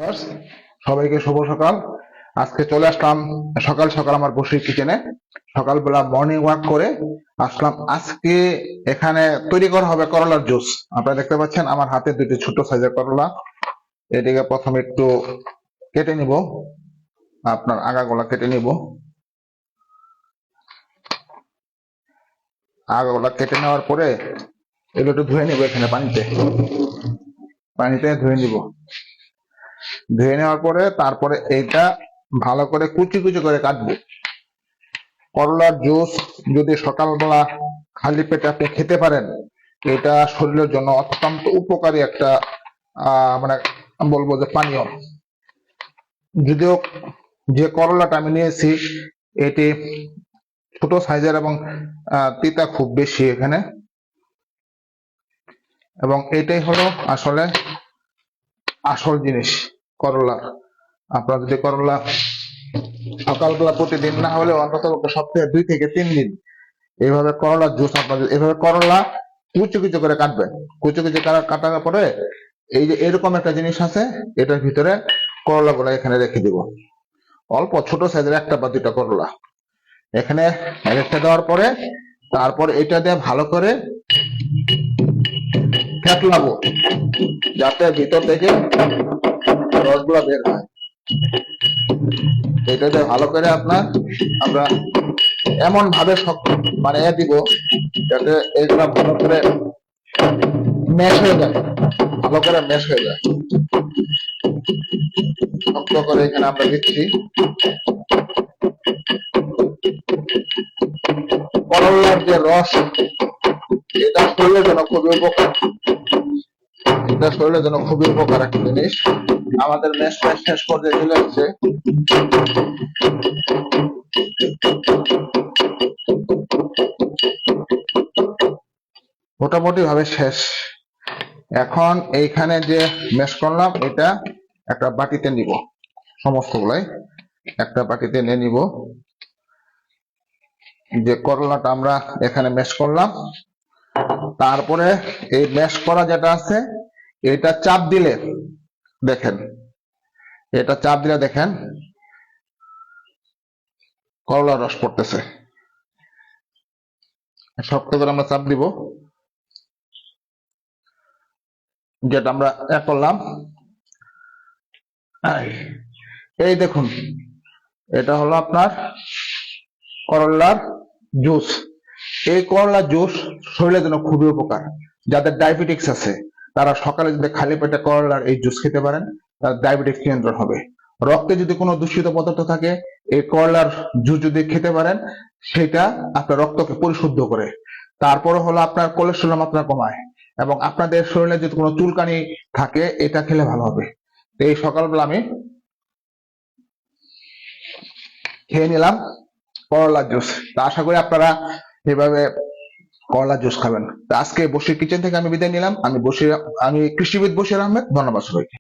Viewers, সবাইকে শুভ সকাল। আজকে চলে আসলাম সকাল সকাল আমার বসির কিচেনে। সকালবেলা মর্নিং ওয়াক করে আসলাম। আজকে এখানে তৈরি করা হবে করলার জুস। আপনারা দেখতে পাচ্ছেন আমার হাতে দুটি ছোট সাইজের করলা। এটিকে প্রথমে একটু কেটে নিব, আপনার আগাগোলা কেটে নিব। আগাগোলা কেটে নেওয়ার পরে এগুলো একটু ধুয়ে নিব, এখানে পানিতে পানিতে ধুয়ে নিব। ধুয়ে নেওয়ার পরে তারপরে এটা ভালো করে কুচি কুচি করে কাটবো। করলার জুস যদি সকালবেলা খালি পেটে আপনি খেতে পারেন, এটা শরীরের জন্য অত্যন্ত উপকারী একটা মানে বলবো যে পানীয়। যদিও যে করলাটা আমি নিয়েছি এটি ছোট সাইজের এবং তিতা খুব বেশি এখানে, এবং এটাই হলো আসলে আসল জিনিস করলার। আপনারা যদি করলা সকালবেলা প্রতিদিন না হলে অন্তত সপ্তাহে 2 থেকে 3 দিন এইভাবে করলার জুস আপনাদের এভাবে করলা কুচি কুচি করে কাটবেন। কুচি কুচি কাটার পরে এই যে এরকম একটা জিনিস আছে, এটার ভিতরে করলা গুলা এখানে রেখে দিব। অল্প ছোট সাইজের একটা বা দুইটা করলা এখানে রেখে দেওয়ার পরে তারপর এটা দিয়ে ভালো করে ফেটলাবো, যাতে ভিতর থেকে রসগুলা বের হয়। এটা দিয়ে ভালো করে আমরা এমন ভাবে মানে দিব যাতে এগুলা ভালো করে ম্যাশ হয়ে যায়, ভালো করে ম্যাশ হয়ে যায়। শক্ত করে এখানে আমরা দিচ্ছি। করলার যে রস, এটা শরীরের জন্য খুবই উপকার। এটা শরীরের জন্য খুবই উপকার একটা জিনিস। আমাদের ম্যাশ শেষ পর্যায়ে চলে আসছে। মোটামুটি ভাবে শেষ। এখন এইখানে যে ম্যাশ করলাম এটা একটা বাটিতে নিব, সমস্ত গুলাই একটা বাটিতে নিয়ে নিব। যে করলাটা আমরা এখানে ম্যাশ করলাম, তারপরে এই ম্যাশ করা যেটা আছে এটা চাপ দিলে দেখেন, এটা চাপ দিলে দেখেন করলার রস পড়তেছে। শক্ত করে আমরা চাপ দিব, যেটা আমরা করলাম। এই দেখুন, এটা হলো আপনার করলার জুস। এই করলার জুস শরীরের জন্য খুবই উপকার। যাদের ডায়াবেটিক্স আছে তারা সকালে যদি খালি পেটে করলার এই জুস খেতে পারেন, তার ডায়াবেটিক্স নিয়ন্ত্রণ হবে। রক্তে যদি কোনো দূষিত পদার্থ থাকে, এই করলার জুস যদি খেতে পারেন, সেটা আপনার রক্তকে পরিশুদ্ধ করে। তারপরে হলো আপনার কোলেস্টেরল মাত্রা কমায়, এবং আপনাদের শরীরে যদি কোনো চুলকানি থাকে এটা খেলে ভালো হবে। এই সকালবেলা আমি খেয়ে নিলাম করলার জুস। তা আশা করি আপনারা এভাবে করলার জুস খাবেন। তা আজকে বসির কিচেন থেকে আমি বিদায় নিলাম। আমি কৃষিবিদ বশির আহমেদ। ধন্যবাদ সবাইকে।